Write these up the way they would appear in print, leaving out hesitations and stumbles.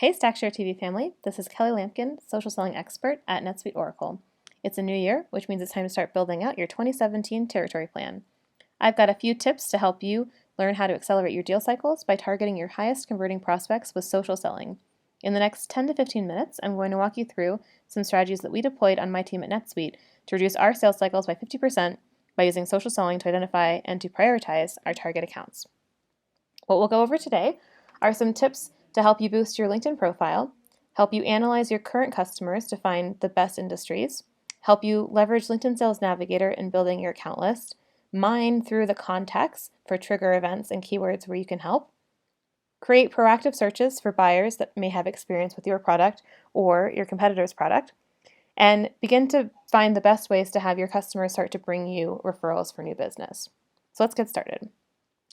Hey StackShare TV family, this is Kelli Lampkin, social selling expert at NetSuite Oracle. It's a new year, which means it's time to start building out your 2017 territory plan. I've got a few tips to help you learn how to accelerate your deal cycles by targeting your highest converting prospects with social selling. In the next 10 to 15 minutes, I'm going to walk you through some strategies that we deployed on my team at NetSuite to reduce our sales cycles by 50% by using social selling to identify and to prioritize our target accounts. What we'll go over today are some tips to help you boost your LinkedIn profile, help you analyze your current customers to find the best industries, help you leverage LinkedIn Sales Navigator in building your account list, mine through the contacts for trigger events and keywords where you can help, create proactive searches for buyers that may have experience with your product or your competitor's product, and begin to find the best ways to have your customers start to bring you referrals for new business. So let's get started.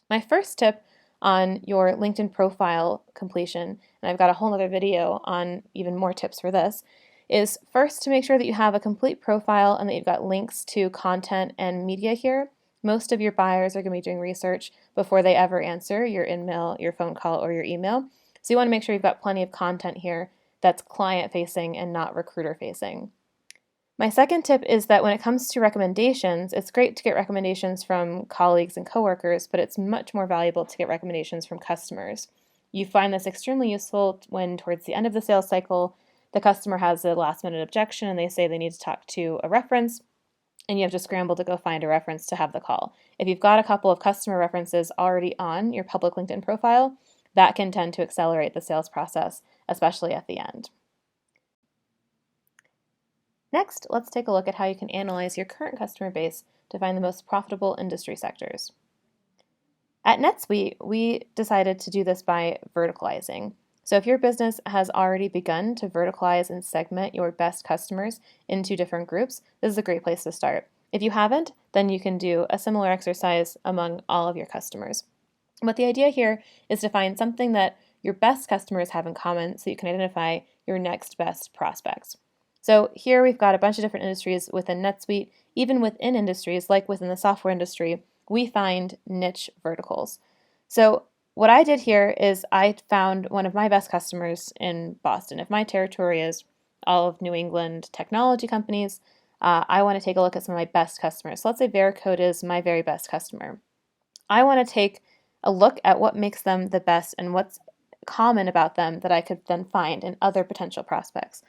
My first tip on your LinkedIn profile completion, and I've got a whole other video on even more tips for this, is first to make sure that you have a complete profile and that you've got links to content and media here. Most of your buyers are going to be doing research before they ever answer your email, your phone call, or your email. So you want to make sure you've got plenty of content here that's client-facing and not recruiter-facing. My second tip is that when it comes to recommendations, it's great to get recommendations from colleagues and coworkers, but it's much more valuable to get recommendations from customers. You find this extremely useful when towards the end of the sales cycle, the customer has a last-minute objection and they say they need to talk to a reference, and you have to scramble to go find a reference to have the call. If you've got a couple of customer references already on your public LinkedIn profile, that can tend to accelerate the sales process, especially at the end. Next, let's take a look at how you can analyze your current customer base to find the most profitable industry sectors. At NetSuite, we decided to do this by verticalizing. So if your business has already begun to verticalize and segment your best customers into different groups, this is a great place to start. If you haven't, then you can do a similar exercise among all of your customers. But the idea here is to find something that your best customers have in common so you can identify your next best prospects. So here we've got a bunch of different industries within NetSuite. Even within industries, like within the software industry, we find niche verticals. So what I did here is I found one of my best customers in Boston. If my territory is all of New England technology companies, I want to take a look at some of my best customers. So let's say Veracode is my very best customer. I want to take a look at what makes them the best and what's common about them that I could then find in other potential prospects.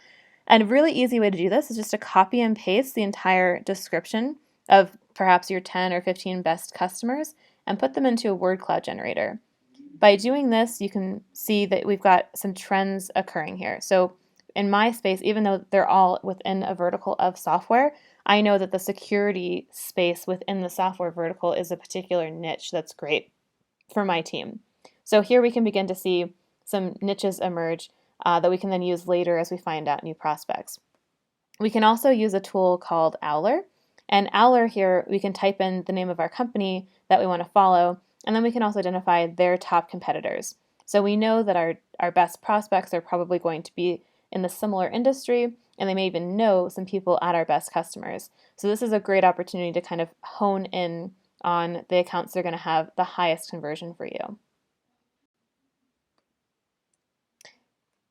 And a really easy way to do this is just to copy and paste the entire description of perhaps your 10 or 15 best customers and put them into a word cloud generator. By doing this, you can see that we've got some trends occurring here. So in my space, even though they're all within a vertical of software, I know that the security space within the software vertical is a particular niche that's great for my team. So here we can begin to see some niches emerge that we can then use later as we find out new prospects. We can also use a tool called Owler. And Owler here, we can type in the name of our company that we want to follow, and then we can also identify their top competitors. So we know that our best prospects are probably going to be in the similar industry, and they may even know some people at our best customers. So this is a great opportunity to kind of hone in on the accounts that are going to have the highest conversion for you.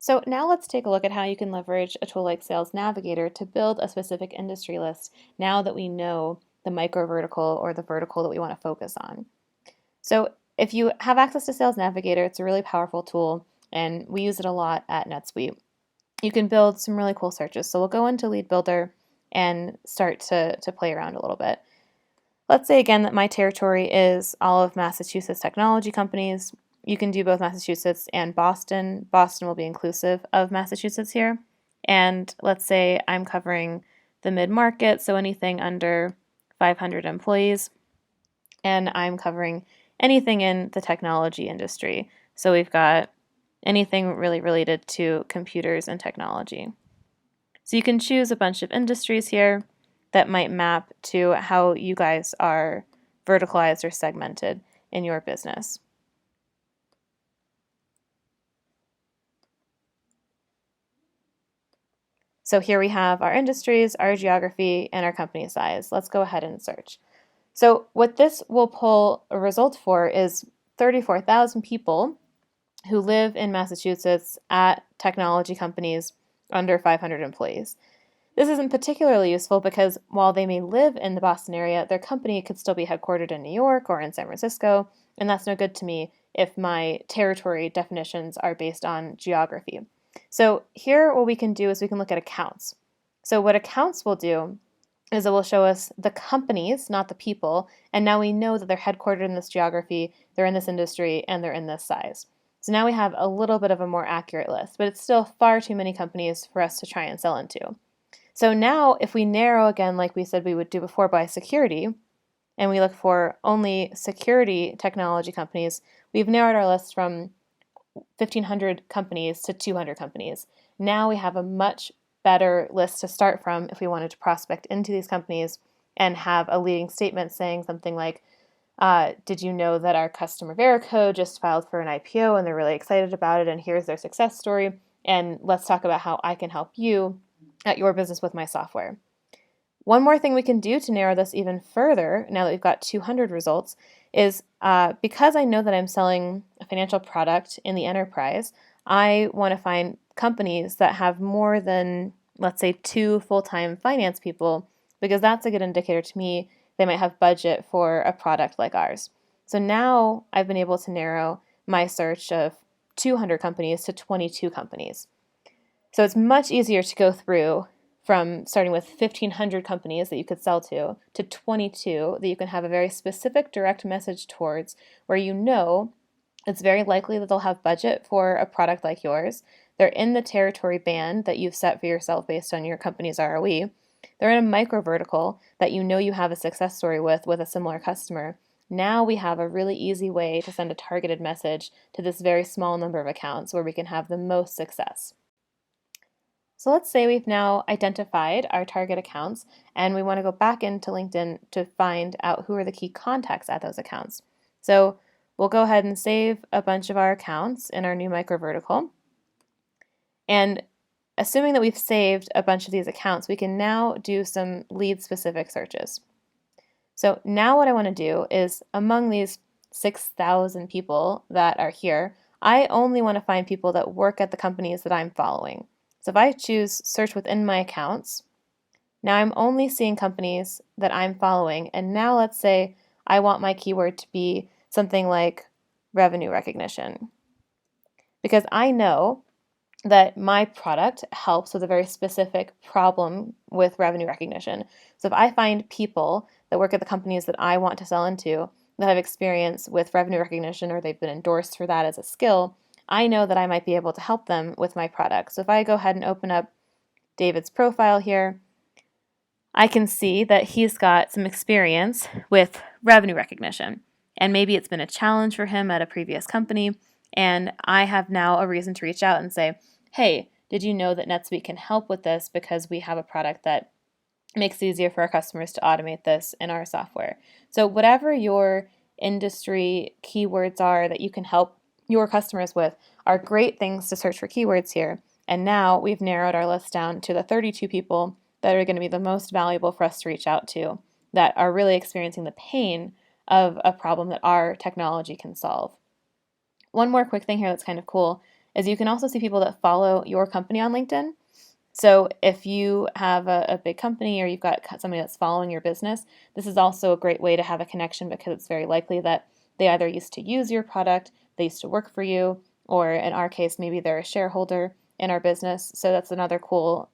So now let's take a look at how you can leverage a tool like Sales Navigator to build a specific industry list now that we know the micro vertical or the vertical that we want to focus on. So if you have access to Sales Navigator, it's a really powerful tool and we use it a lot at NetSuite. You can build some really cool searches. So we'll go into Lead Builder and start to play around a little bit. Let's say again that my territory is all of Massachusetts technology companies. You can do both Massachusetts and Boston. Boston will be inclusive of Massachusetts here. And let's say I'm covering the mid-market, so anything under 500 employees. And I'm covering anything in the technology industry. So we've got anything really related to computers and technology. So you can choose a bunch of industries here that might map to how you guys are verticalized or segmented in your business. So here we have our industries, our geography, and our company size. Let's go ahead and search. So what this will pull a result for is 34,000 people who live in Massachusetts at technology companies under 500 employees. This isn't particularly useful because while they may live in the Boston area, their company could still be headquartered in New York or in San Francisco, and that's no good to me if my territory definitions are based on geography. So here what we can do is we can look at accounts. So what accounts will do is it will show us the companies, not the people, and now we know that they're headquartered in this geography, they're in this industry, and they're in this size. So now we have a little bit of a more accurate list, but it's still far too many companies for us to try and sell into. So now if we narrow again, like we said we would do before, by security, and we look for only security technology companies, we've narrowed our list from 1,500 companies to 200 companies. Now we have a much better list to start from if we wanted to prospect into these companies and have a leading statement saying something like, did you know that our customer Verico just filed for an IPO and they're really excited about it, and here's their success story, and let's talk about how I can help you at your business with my software. One more thing we can do to narrow this even further, now that we've got 200 results, is because I know that I'm selling a financial product in the enterprise, I want to find companies that have more than, let's say, 2 full-time finance people, because that's a good indicator to me they might have budget for a product like ours. So now I've been able to narrow my search of 200 companies to 22 companies. So it's much easier to go through from starting with 1,500 companies that you could sell to 22 that you can have a very specific direct message towards, where you know it's very likely that they'll have budget for a product like yours. They're in the territory band that you've set for yourself based on your company's ROE. They're in a micro vertical that you know you have a success story with a similar customer. Now we have a really easy way to send a targeted message to this very small number of accounts where we can have the most success. So let's say we've now identified our target accounts and we want to go back into LinkedIn to find out who are the key contacts at those accounts. So we'll go ahead and save a bunch of our accounts in our new micro vertical. And assuming that we've saved a bunch of these accounts, we can now do some lead specific searches. So now what I want to do is, among these 6,000 people that are here, I only want to find people that work at the companies that I'm following. So if I choose search within my accounts, now I'm only seeing companies that I'm following. And now let's say I want my keyword to be something like revenue recognition, because I know that my product helps with a very specific problem with revenue recognition. So if I find people that work at the companies that I want to sell into that have experience with revenue recognition, or they've been endorsed for that as a skill, I know that I might be able to help them with my product. So if I go ahead and open up David's profile here, I can see that he's got some experience with revenue recognition. And maybe it's been a challenge for him at a previous company. And I have now a reason to reach out and say, hey, did you know that NetSuite can help with this, because we have a product that makes it easier for our customers to automate this in our software. So whatever your industry keywords are that you can help your customers with are great things to search for keywords here. And now we've narrowed our list down to the 32 people that are going to be the most valuable for us to reach out to, that are really experiencing the pain of a problem that our technology can solve. One more quick thing here that's kind of cool is you can also see people that follow your company on LinkedIn. So if you have a big company or you've got somebody that's following your business, this is also a great way to have a connection, because it's very likely that they either used to use your product, they used to work for you, or in our case, maybe they're a shareholder in our business. So that's another cool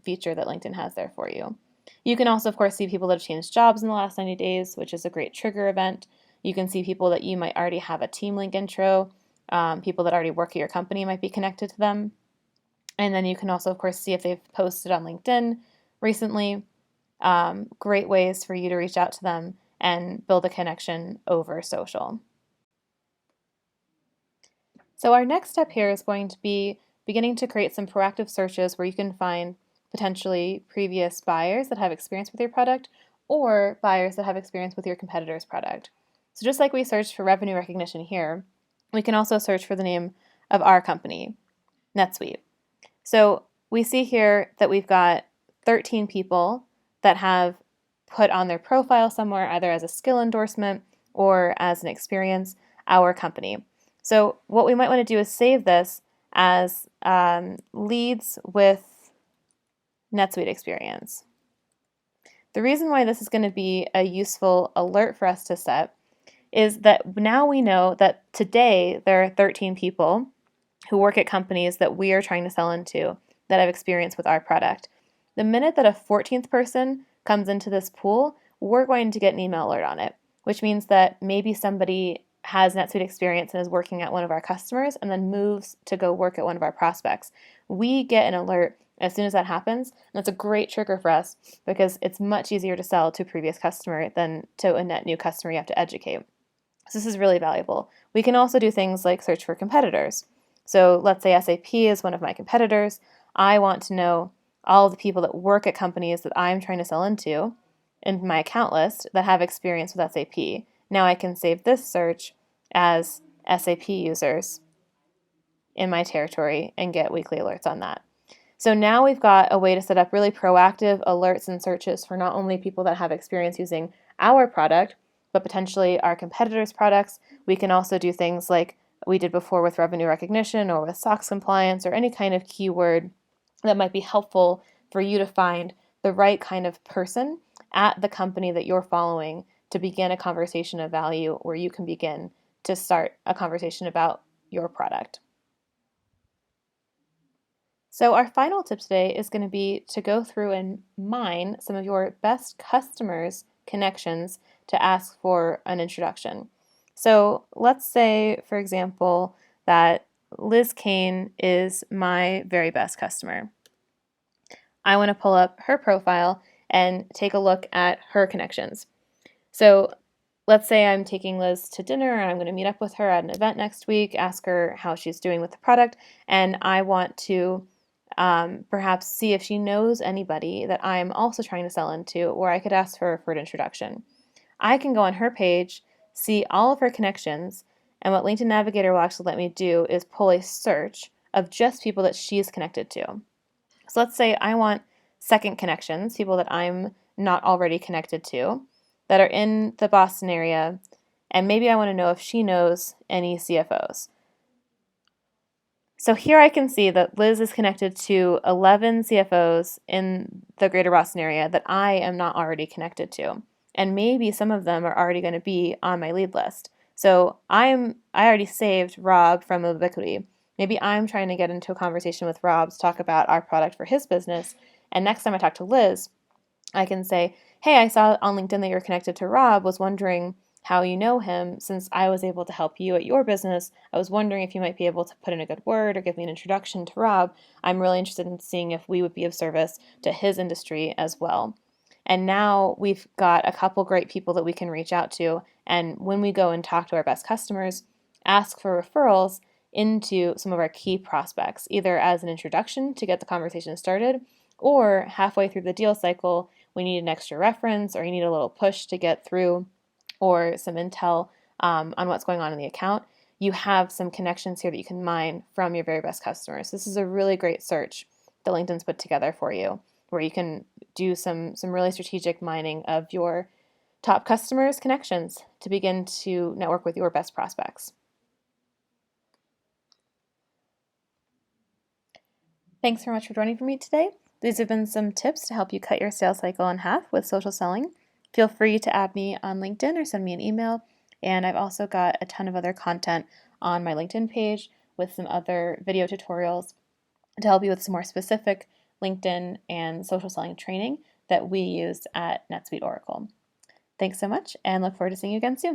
feature that LinkedIn has there for you. You can also, of course, see people that have changed jobs in the last 90 days, which is a great trigger event. You can see people that you might already have a team link intro. People that already work at your company might be connected to them. And then you can also, of course, see if they've posted on LinkedIn recently. Great ways for you to reach out to them and build a connection over social. So our next step here is going to be beginning to create some proactive searches where you can find potentially previous buyers that have experience with your product, or buyers that have experience with your competitor's product. So just like we searched for revenue recognition here, we can also search for the name of our company, NetSuite. So we see here that we've got 13 people that have put on their profile somewhere, either as a skill endorsement or as an experience, our company. So what we might want to do is save this as leads with NetSuite experience. The reason why this is going to be a useful alert for us to set is that now we know that today there are 13 people who work at companies that we are trying to sell into that have experience with our product. The minute that a 14th person comes into this pool, we're going to get an email alert on it, which means that maybe somebody has NetSuite experience and is working at one of our customers and then moves to go work at one of our prospects. We get an alert as soon as that happens, and that's a great trigger for us because it's much easier to sell to a previous customer than to a net new customer you have to educate. So this is really valuable. We can also do things like search for competitors. So let's say SAP is one of my competitors. I want to know all the people that work at companies that I'm trying to sell into in my account list that have experience with SAP. Now I can save this search as SAP users in my territory and get weekly alerts on that. So now we've got a way to set up really proactive alerts and searches for not only people that have experience using our product, but potentially our competitors' products. We can also do things like we did before with revenue recognition or with SOX compliance or any kind of keyword that might be helpful for you to find the right kind of person at the company that you're following to begin a conversation of value where you can begin to start a conversation about your product. So our final tip today is going to be to go through and mine some of your best customers' connections to ask for an introduction. So let's say, for example, that Liz Kane is my very best customer. I want to pull up her profile and take a look at her connections. So let's say I'm taking Liz to dinner and I'm going to meet up with her at an event next week, ask her how she's doing with the product, and I want to perhaps see if she knows anybody that I'm also trying to sell into, or I could ask her for an introduction. I can go on her page, see all of her connections, and what LinkedIn Navigator will actually let me do is pull a search of just people that she's connected to. So let's say I want second connections, people that I'm not already connected to, that are in the Boston area, and maybe I want to know if she knows any CFOs. So here I can see that Liz is connected to 11 CFOs in the greater Boston area that I am not already connected to. And maybe some of them are already going to be on my lead list. So I already saved Rob from Ubiquity. Maybe I'm trying to get into a conversation with Rob to talk about our product for his business. And next time I talk to Liz, I can say, hey, I saw on LinkedIn that you're connected to Rob, was wondering how you know him. Since I was able to help you at your business, I was wondering if you might be able to put in a good word or give me an introduction to Rob. I'm really interested in seeing if we would be of service to his industry as well. And now we've got a couple great people that we can reach out to. And when we go and talk to our best customers, ask for referrals into some of our key prospects, either as an introduction to get the conversation started, or halfway through the deal cycle, we need an extra reference or you need a little push to get through or some intel on what's going on in the account. You have some connections here that you can mine from your very best customers. This is a really great search that LinkedIn's put together for you, where you can do some really strategic mining of your top customers' connections to begin to network with your best prospects. Thanks very much for joining me today. These have been some tips to help you cut your sales cycle in half with social selling. Feel free to add me on LinkedIn or send me an email. And I've also got a ton of other content on my LinkedIn page with some other video tutorials to help you with some more specific LinkedIn and social selling training that we use at NetSuite Oracle. Thanks so much and look forward to seeing you again soon.